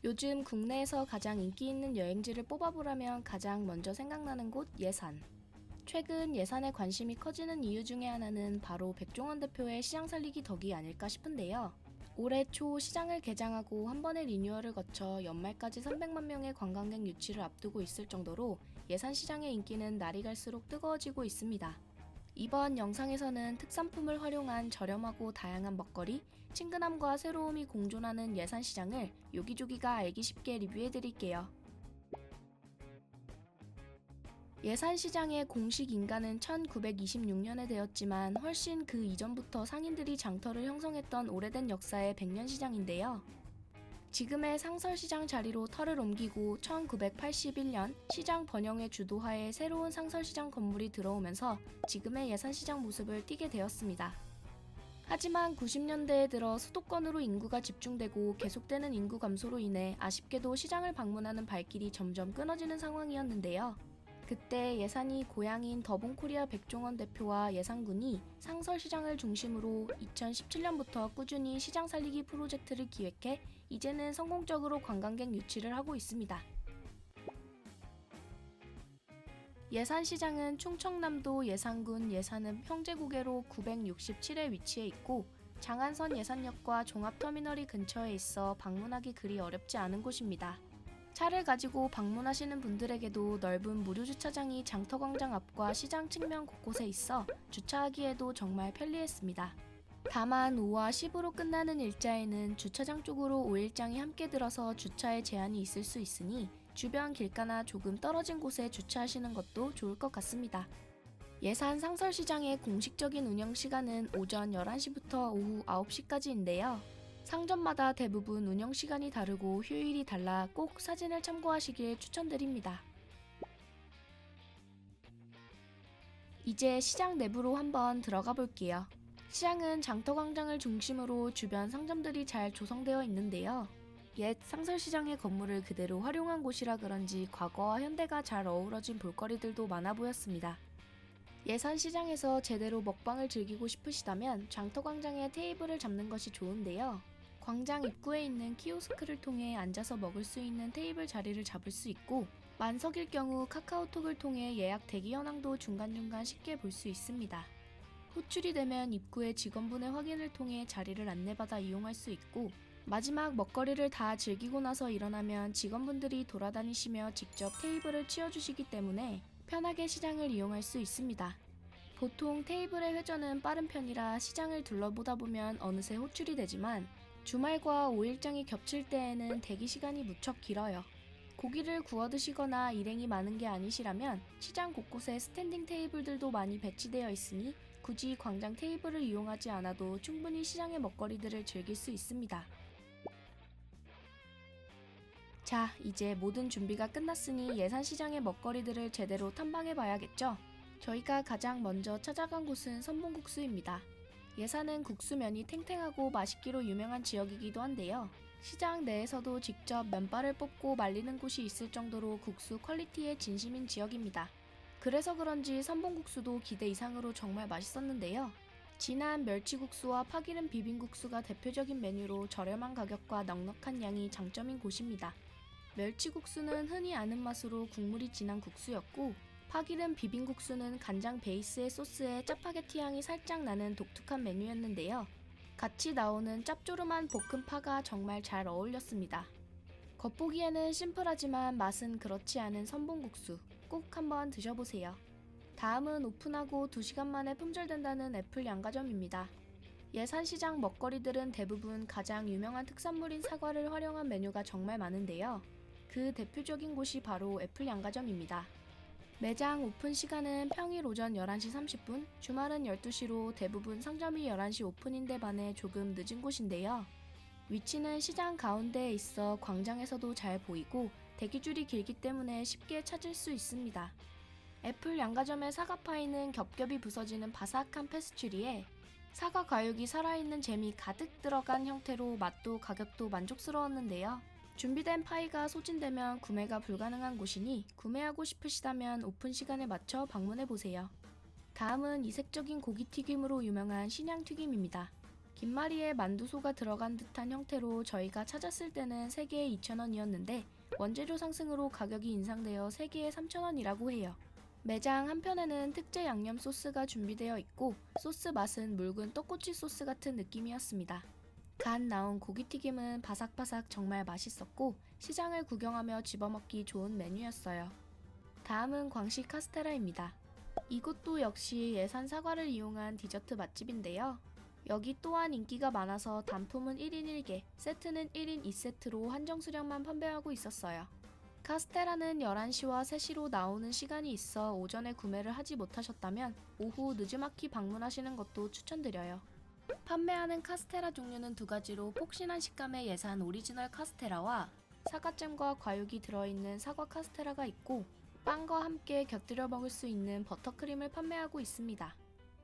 요즘 국내에서 가장 인기 있는 여행지를 뽑아보라면 가장 먼저 생각나는 곳 예산. 최근 예산에 관심이 커지는 이유 중에 하나는 바로 백종원 대표의 시장 살리기 덕이 아닐까 싶은데요. 올해 초 시장을 개장하고 한 번의 리뉴얼을 거쳐 연말까지 300만 명의 관광객 유치를 앞두고 있을 정도로 예산 시장의 인기는 날이 갈수록 뜨거워지고 있습니다. 이번 영상에서는 특산품을 활용한 저렴하고 다양한 먹거리, 친근함과 새로움이 공존하는 예산시장을 요기조기가 알기 쉽게 리뷰해드릴게요. 예산시장의 공식 인가는 1926년에 되었지만 훨씬 그 이전부터 상인들이 장터를 형성했던 오래된 역사의 백년시장인데요. 지금의 상설시장 자리로 터를 옮기고 1981년 시장 번영의 주도하에 새로운 상설시장 건물이 들어오면서 지금의 예산시장 모습을 띠게 되었습니다. 하지만 90년대에 들어 수도권으로 인구가 집중되고 계속되는 인구 감소로 인해 아쉽게도 시장을 방문하는 발길이 점점 끊어지는 상황이었는데요. 그때 예산이 고향인 더본코리아 백종원 대표와 예산군이 상설시장을 중심으로 2017년부터 꾸준히 시장 살리기 프로젝트를 기획해 이제는 성공적으로 관광객 유치를 하고 있습니다. 예산시장은 충청남도 예산군 예산읍 형제고개로 967에 위치해 있고 장안선 예산역과 종합터미널이 근처에 있어 방문하기 그리 어렵지 않은 곳입니다. 차를 가지고 방문하시는 분들에게도 넓은 무료 주차장이 장터광장 앞과 시장 측면 곳곳에 있어 주차하기에도 정말 편리했습니다. 다만 5와 10으로 끝나는 일자에는 주차장 쪽으로 5일장이 함께 들어서 주차에 제한이 있을 수 있으니 주변 길가나 조금 떨어진 곳에 주차하시는 것도 좋을 것 같습니다. 예산 상설시장의 공식적인 운영시간은 오전 11시부터 오후 9시까지인데요. 상점마다 대부분 운영시간이 다르고 휴일이 달라 꼭 사진을 참고하시길 추천드립니다. 이제 시장 내부로 한번 들어가 볼게요. 시장은 장터광장을 중심으로 주변 상점들이 잘 조성되어 있는데요. 옛 상설시장의 건물을 그대로 활용한 곳이라 그런지 과거와 현대가 잘 어우러진 볼거리들도 많아 보였습니다. 예산시장에서 제대로 먹방을 즐기고 싶으시다면 장터광장에 테이블을 잡는 것이 좋은데요. 광장 입구에 있는 키오스크를 통해 앉아서 먹을 수 있는 테이블 자리를 잡을 수 있고 만석일 경우 카카오톡을 통해 예약 대기 현황도 중간중간 쉽게 볼 수 있습니다. 호출이 되면 입구의 직원분의 확인을 통해 자리를 안내받아 이용할 수 있고 마지막 먹거리를 다 즐기고 나서 일어나면 직원분들이 돌아다니시며 직접 테이블을 치워주시기 때문에 편하게 시장을 이용할 수 있습니다. 보통 테이블의 회전은 빠른 편이라 시장을 둘러보다 보면 어느새 호출이 되지만 주말과 5일장이 겹칠 때에는 대기 시간이 무척 길어요. 고기를 구워 드시거나 일행이 많은 게 아니시라면 시장 곳곳에 스탠딩 테이블들도 많이 배치되어 있으니 굳이 광장 테이블을 이용하지 않아도 충분히 시장의 먹거리들을 즐길 수 있습니다. 자, 이제 모든 준비가 끝났으니 예산시장의 먹거리들을 제대로 탐방해 봐야겠죠? 저희가 가장 먼저 찾아간 곳은 선봉국수입니다. 예산은 국수면이 탱탱하고 맛있기로 유명한 지역이기도 한데요. 시장 내에서도 직접 면발을 뽑고 말리는 곳이 있을 정도로 국수 퀄리티에 진심인 지역입니다. 그래서 그런지 선봉국수도 기대 이상으로 정말 맛있었는데요. 진한 멸치국수와 파기름 비빔국수가 대표적인 메뉴로 저렴한 가격과 넉넉한 양이 장점인 곳입니다. 멸치국수는 흔히 아는 맛으로 국물이 진한 국수였고 파기름 비빔국수는 간장 베이스의 소스에 짜파게티 향이 살짝 나는 독특한 메뉴였는데요. 같이 나오는 짭조름한 볶음파가 정말 잘 어울렸습니다. 겉보기에는 심플하지만 맛은 그렇지 않은 선봉국수 꼭 한번 드셔보세요. 다음은 오픈하고 2시간 만에 품절된다는 애플 양가점입니다. 예산시장 먹거리들은 대부분 가장 유명한 특산물인 사과를 활용한 메뉴가 정말 많은데요. 그 대표적인 곳이 바로 애플 양가점입니다. 매장 오픈 시간은 평일 오전 11시 30분, 주말은 12시로 대부분 상점이 11시 오픈인데 반해 조금 늦은 곳인데요. 위치는 시장 가운데에 있어 광장에서도 잘 보이고 대기줄이 길기 때문에 쉽게 찾을 수 있습니다. 애플 양가점의 사과파이는 겹겹이 부서지는 바삭한 페스츄리에 사과 과육이 살아있는 잼이 가득 들어간 형태로 맛도 가격도 만족스러웠는데요. 준비된 파이가 소진되면 구매가 불가능한 곳이니 구매하고 싶으시다면 오픈 시간에 맞춰 방문해보세요. 다음은 이색적인 고기튀김으로 유명한 신양튀김입니다. 김말이에 만두소가 들어간 듯한 형태로 저희가 찾았을 때는 3개에 2,000원이었는데 원재료 상승으로 가격이 인상되어 3개에 3,000원이라고 해요. 매장 한편에는 특제 양념 소스가 준비되어 있고 소스 맛은 묽은 떡꼬치 소스 같은 느낌이었습니다. 간 나온 고기튀김은 바삭바삭 정말 맛있었고 시장을 구경하며 집어먹기 좋은 메뉴였어요. 다음은 광시 카스테라입니다. 이곳도 역시 예산 사과를 이용한 디저트 맛집인데요. 여기 또한 인기가 많아서 단품은 1인 1개, 세트는 1인 2세트로 한정 수량만 판매하고 있었어요. 카스테라는 11시와 3시로 나오는 시간이 있어 오전에 구매를 하지 못하셨다면 오후 느즈마키 방문하시는 것도 추천드려요. 판매하는 카스테라 종류는 2가지로 폭신한 식감의 예산 오리지널 카스테라와 사과잼과 과육이 들어있는 사과 카스테라가 있고 빵과 함께 곁들여 먹을 수 있는 버터크림을 판매하고 있습니다.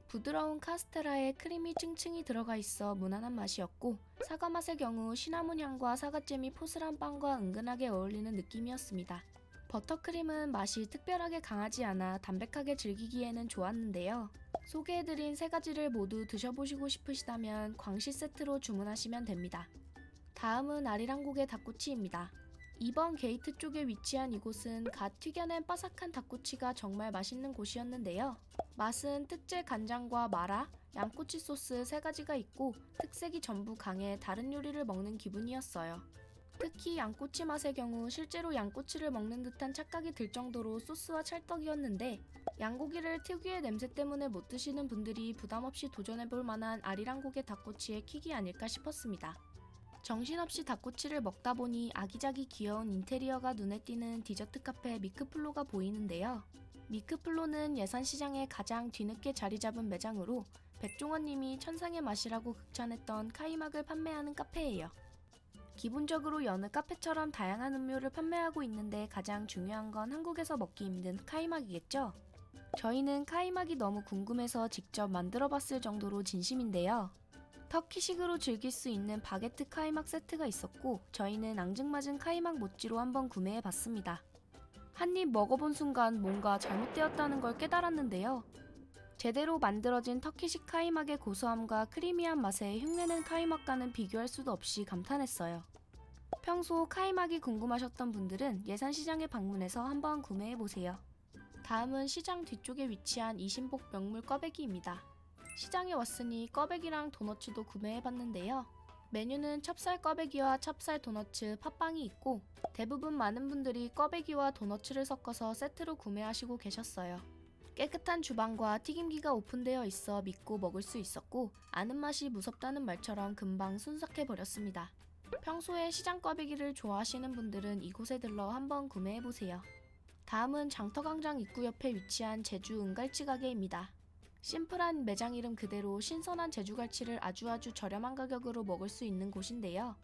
부드러운 카스테라에 크림이 층층이 들어가 있어 무난한 맛이었고 사과 맛의 경우 시나몬 향과 사과잼이 포슬한 빵과 은근하게 어울리는 느낌이었습니다. 버터크림은 맛이 특별하게 강하지 않아 담백하게 즐기기에는 좋았는데요. 소개해드린 3가지를 모두 드셔보시고 싶으시다면 광시 세트로 주문하시면 됩니다. 다음은 아리랑국의 닭꼬치입니다. 2번 게이트 쪽에 위치한 이곳은 갓 튀겨낸 바삭한 닭꼬치가 정말 맛있는 곳이었는데요. 맛은 특제 간장과 마라, 양꼬치 소스 3가지가 있고 특색이 전부 강해 다른 요리를 먹는 기분이었어요. 특히 양꼬치 맛의 경우 실제로 양꼬치를 먹는 듯한 착각이 들 정도로 소스와 찰떡이었는데 양고기를 특유의 냄새 때문에 못 드시는 분들이 부담없이 도전해볼 만한 아리랑국의 닭꼬치의 킥이 아닐까 싶었습니다. 정신없이 닭꼬치를 먹다 보니 아기자기 귀여운 인테리어가 눈에 띄는 디저트 카페 미크플로가 보이는데요. 미크플로는 예산시장에 가장 뒤늦게 자리 잡은 매장으로 백종원님이 천상의 맛이라고 극찬했던 카이막을 판매하는 카페예요. 기본적으로 여느 카페처럼 다양한 음료를 판매하고 있는데 가장 중요한 건 한국에서 먹기 힘든 카이막이겠죠? 저희는 카이막이 너무 궁금해서 직접 만들어봤을 정도로 진심인데요. 터키식으로 즐길 수 있는 바게트 카이막 세트가 있었고 저희는 앙증맞은 카이막 모찌로 한번 구매해봤습니다. 한입 먹어본 순간 뭔가 잘못되었다는 걸 깨달았는데요. 제대로 만들어진 터키식 카이막의 고소함과 크리미한 맛에 흉내낸 카이막과는 비교할 수도 없이 감탄했어요. 평소 카이막이 궁금하셨던 분들은 예산시장에 방문해서 한번 구매해보세요. 다음은 시장 뒤쪽에 위치한 이신복 명물 꽈배기입니다. 시장에 왔으니 꽈배기랑 도너츠도 구매해봤는데요. 메뉴는 찹쌀 꽈배기와 찹쌀 도너츠, 팥빵이 있고 대부분 많은 분들이 꽈배기와 도너츠를 섞어서 세트로 구매하시고 계셨어요. 깨끗한 주방과 튀김기가 오픈되어 있어 믿고 먹을 수 있었고 아는 맛이 무섭다는 말처럼 금방 순삭해버렸습니다. 평소에 시장 꽈배기를 좋아하시는 분들은 이곳에 들러 한번 구매해보세요. 다음은 장터광장 입구 옆에 위치한 제주 은갈치 가게입니다. 심플한 매장 이름 그대로 신선한 제주갈치를 아주 저렴한 가격으로 먹을 수 있는 곳인데요.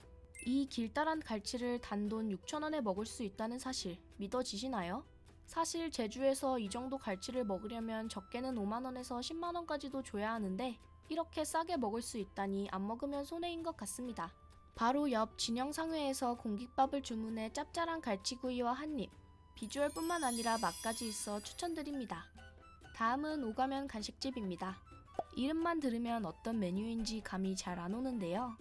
이 길다란 갈치를 단돈 6,000원에 먹을 수 있다는 사실 믿어지시나요? 사실 제주에서 이 정도 갈치를 먹으려면 적게는 5만원에서 10만원까지도 줘야 하는데 이렇게 싸게 먹을 수 있다니 안 먹으면 손해인 것 같습니다. 바로 옆 진영상회에서 공깃밥을 주문해 짭짤한 갈치구이와 한입, 비주얼뿐만 아니라 맛까지 있어 추천드립니다. 다음은 오가면 간식집입니다. 이름만 들으면 어떤 메뉴인지 감이 잘 안 오는데요.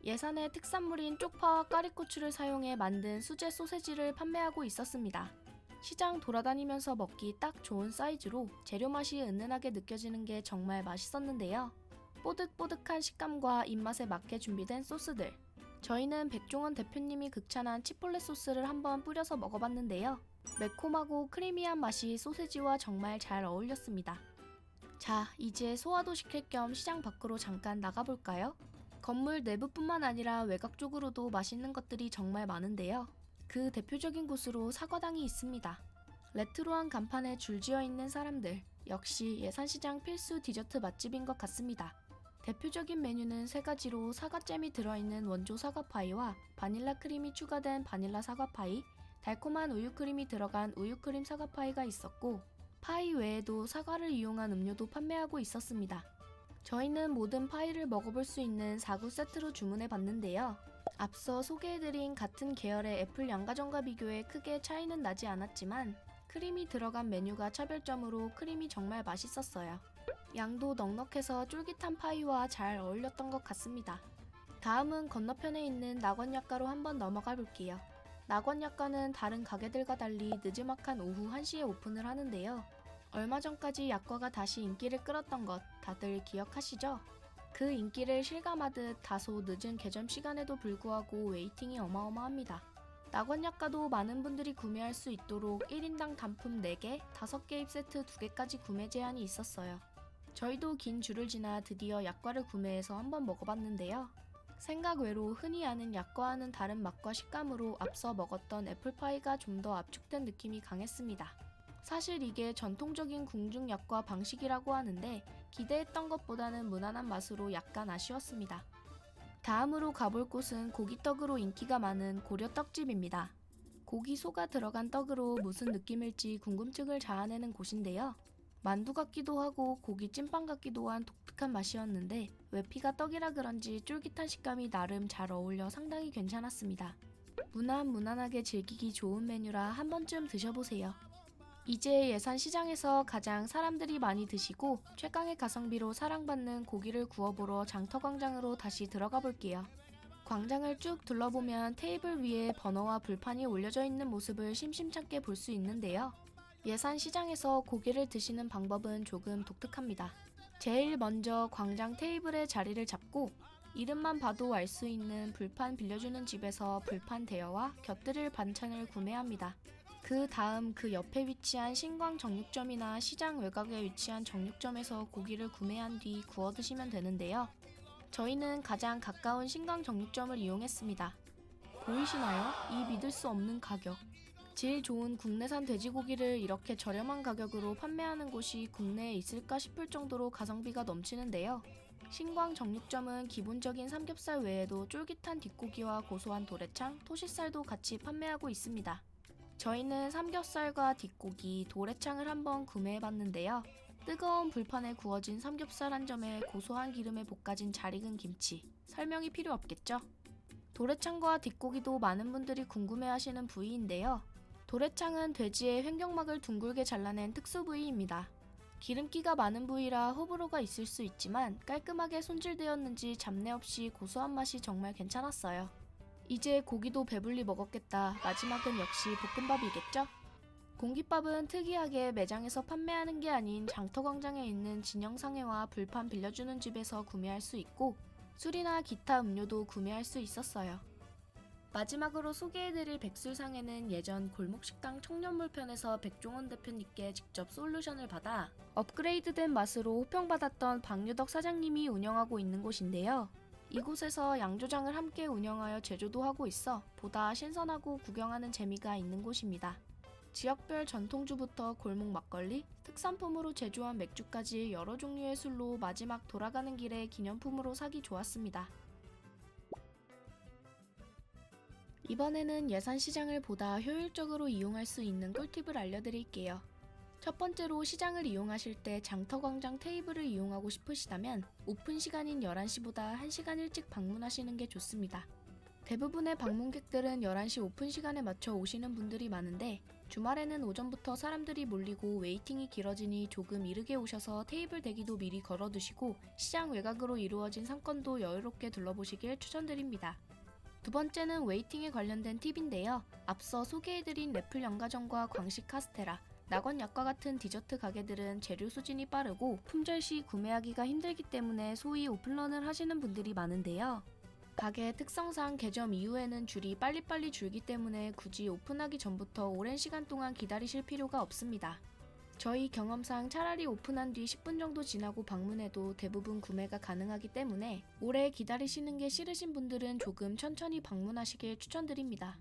예산의 특산물인 쪽파와 까리고추를 사용해 만든 수제 소세지를 판매하고 있었습니다. 시장 돌아다니면서 먹기 딱 좋은 사이즈로 재료 맛이 은은하게 느껴지는 게 정말 맛있었는데요. 뽀득뽀득한 식감과 입맛에 맞게 준비된 소스들. 저희는 백종원 대표님이 극찬한 치폴레 소스를 한번 뿌려서 먹어봤는데요. 매콤하고 크리미한 맛이 소세지와 정말 잘 어울렸습니다. 자, 이제 소화도 시킬 겸 시장 밖으로 잠깐 나가볼까요? 건물 내부뿐만 아니라 외곽 쪽으로도 맛있는 것들이 정말 많은데요. 그 대표적인 곳으로 사과당이 있습니다. 레트로한 간판에 줄지어 있는 사람들, 역시 예산시장 필수 디저트 맛집인 것 같습니다. 대표적인 메뉴는 3가지로 사과잼이 들어있는 원조 사과파이와 바닐라 크림이 추가된 바닐라 사과파이, 달콤한 우유크림이 들어간 우유크림 사과파이가 있었고 파이 외에도 사과를 이용한 음료도 판매하고 있었습니다. 저희는 모든 파이를 먹어볼 수 있는 4구 세트로 주문해봤는데요. 앞서 소개해드린 같은 계열의 애플 양과점과 비교해 크게 차이는 나지 않았지만 크림이 들어간 메뉴가 차별점으로 크림이 정말 맛있었어요. 양도 넉넉해서 쫄깃한 파이와 잘 어울렸던 것 같습니다. 다음은 건너편에 있는 낙원약과로 한번 넘어가 볼게요. 낙원약과는 다른 가게들과 달리 느지막한 오후 1시에 오픈을 하는데요. 얼마 전까지 약과가 다시 인기를 끌었던 것 다들 기억하시죠? 그 인기를 실감하듯 다소 늦은 개점 시간에도 불구하고 웨이팅이 어마어마합니다. 낙원약과도 많은 분들이 구매할 수 있도록 1인당 단품 4개, 5개 입 세트 2개까지 구매 제한이 있었어요. 저희도 긴 줄을 지나 드디어 약과를 구매해서 한번 먹어봤는데요. 생각 외로 흔히 아는 약과와는 다른 맛과 식감으로 앞서 먹었던 애플파이가 좀 더 압축된 느낌이 강했습니다. 사실 이게 전통적인 궁중 약과 방식이라고 하는데 기대했던 것보다는 무난한 맛으로 약간 아쉬웠습니다. 다음으로 가볼 곳은 고기떡으로 인기가 많은 고려떡집입니다. 고기 소가 들어간 떡으로 무슨 느낌일지 궁금증을 자아내는 곳인데요. 만두 같기도 하고 고기 찐빵 같기도 한 독특한 맛이었는데 외피가 떡이라 그런지 쫄깃한 식감이 나름 잘 어울려 상당히 괜찮았습니다. 무난무난하게 즐기기 좋은 메뉴라 한 번쯤 드셔보세요. 이제 예산시장에서 가장 사람들이 많이 드시고 최강의 가성비로 사랑받는 고기를 구워보러 장터광장으로 다시 들어가 볼게요. 광장을 쭉 둘러보면 테이블 위에 버너와 불판이 올려져 있는 모습을 심심찮게 볼 수 있는데요. 예산시장에서 고기를 드시는 방법은 조금 독특합니다. 제일 먼저 광장 테이블에 자리를 잡고 이름만 봐도 알 수 있는 불판 빌려주는 집에서 불판 대여와 곁들일 반찬을 구매합니다. 그 다음 그 옆에 위치한 신광 정육점이나 시장 외곽에 위치한 정육점에서 고기를 구매한 뒤 구워 드시면 되는데요. 저희는 가장 가까운 신광 정육점을 이용했습니다. 보이시나요? 이 믿을 수 없는 가격. 질 좋은 국내산 돼지고기를 이렇게 저렴한 가격으로 판매하는 곳이 국내에 있을까 싶을 정도로 가성비가 넘치는데요. 신광 정육점은 기본적인 삼겹살 외에도 쫄깃한 뒷고기와 고소한 도래창, 토시살도 같이 판매하고 있습니다. 저희는 삼겹살과 뒷고기, 도래창을 한번 구매해봤는데요. 뜨거운 불판에 구워진 삼겹살 한 점에 고소한 기름에 볶아진 잘 익은 김치, 설명이 필요 없겠죠? 도래창과 뒷고기도 많은 분들이 궁금해하시는 부위인데요. 도래창은 돼지의 횡격막을 둥글게 잘라낸 특수 부위입니다. 기름기가 많은 부위라 호불호가 있을 수 있지만 깔끔하게 손질되었는지 잡내 없이 고소한 맛이 정말 괜찮았어요. 이제 고기도 배불리 먹었겠다. 마지막은 역시 볶음밥이겠죠? 공깃밥은 특이하게 매장에서 판매하는 게 아닌 장터광장에 있는 진영상회와 불판 빌려주는 집에서 구매할 수 있고 술이나 기타 음료도 구매할 수 있었어요. 마지막으로 소개해드릴 백술상회는 예전 골목식당 청년물편에서 백종원 대표님께 직접 솔루션을 받아 업그레이드된 맛으로 호평받았던 박유덕 사장님이 운영하고 있는 곳인데요. 이곳에서 양조장을 함께 운영하여 제조도 하고 있어 보다 신선하고 구경하는 재미가 있는 곳입니다. 지역별 전통주부터 골목 막걸리, 특산품으로 제조한 맥주까지 여러 종류의 술로 마지막 돌아가는 길에 기념품으로 사기 좋았습니다. 이번에는 예산시장을 보다 효율적으로 이용할 수 있는 꿀팁을 알려드릴게요. 첫 번째로 시장을 이용하실 때 장터광장 테이블을 이용하고 싶으시다면 오픈 시간인 11시보다 1시간 일찍 방문하시는 게 좋습니다. 대부분의 방문객들은 11시 오픈 시간에 맞춰 오시는 분들이 많은데 주말에는 오전부터 사람들이 몰리고 웨이팅이 길어지니 조금 이르게 오셔서 테이블 대기도 미리 걸어두시고 시장 외곽으로 이루어진 상권도 여유롭게 둘러보시길 추천드립니다. 두 번째는 웨이팅에 관련된 팁인데요. 앞서 소개해드린 래플 연가정과 광식 카스테라, 낙원 약과 같은 디저트 가게들은 재료 수진이 빠르고 품절 시 구매하기가 힘들기 때문에 소위 오픈런을 하시는 분들이 많은데요. 가게 특성상 개점 이후에는 줄이 빨리빨리 줄기 때문에 굳이 오픈하기 전부터 오랜 시간 동안 기다리실 필요가 없습니다. 저희 경험상 차라리 오픈한 뒤 10분 정도 지나고 방문해도 대부분 구매가 가능하기 때문에 오래 기다리시는 게 싫으신 분들은 조금 천천히 방문하시길 추천드립니다.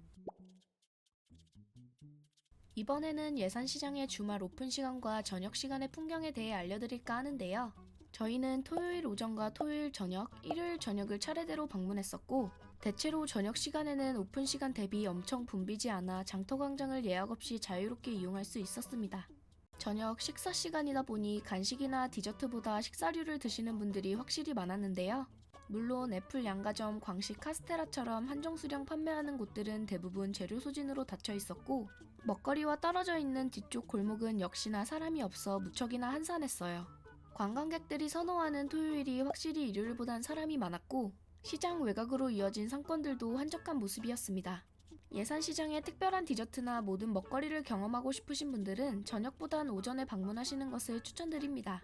이번에는 예산시장의 주말 오픈 시간과 저녁 시간의 풍경에 대해 알려드릴까 하는데요. 저희는 토요일 오전과 토요일 저녁, 일요일 저녁을 차례대로 방문했었고 대체로 저녁 시간에는 오픈 시간 대비 엄청 붐비지 않아 장터광장을 예약 없이 자유롭게 이용할 수 있었습니다. 저녁 식사 시간이다 보니 간식이나 디저트보다 식사류를 드시는 분들이 확실히 많았는데요. 물론 애플 양가점, 광식 카스테라처럼 한정 수량 판매하는 곳들은 대부분 재료 소진으로 닫혀 있었고 먹거리와 떨어져 있는 뒤쪽 골목은 역시나 사람이 없어 무척이나 한산했어요. 관광객들이 선호하는 토요일이 확실히 일요일보단 사람이 많았고 시장 외곽으로 이어진 상권들도 한적한 모습이었습니다. 예산시장의 특별한 디저트나 모든 먹거리를 경험하고 싶으신 분들은 저녁보단 오전에 방문하시는 것을 추천드립니다.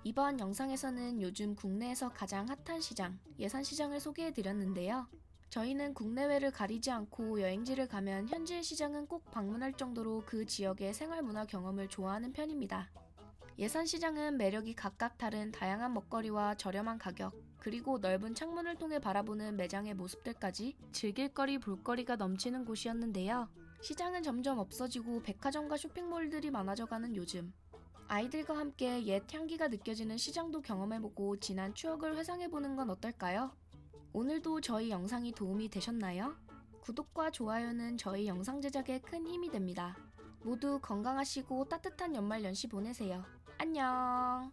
이번 영상에서는 요즘 국내에서 가장 핫한 시장, 예산시장을 소개해드렸는데요. 저희는 국내외를 가리지 않고 여행지를 가면 현지의 시장은 꼭 방문할 정도로 그 지역의 생활문화 경험을 좋아하는 편입니다. 예산시장은 매력이 각각 다른 다양한 먹거리와 저렴한 가격, 그리고 넓은 창문을 통해 바라보는 매장의 모습들까지 즐길거리, 볼거리가 넘치는 곳이었는데요. 시장은 점점 없어지고 백화점과 쇼핑몰들이 많아져가는 요즘, 아이들과 함께 옛 향기가 느껴지는 시장도 경험해보고 지난 추억을 회상해보는 건 어떨까요? 오늘도 저희 영상이 도움이 되셨나요? 구독과 좋아요는 저희 영상 제작에 큰 힘이 됩니다. 모두 건강하시고 따뜻한 연말 연시 보내세요. 안녕.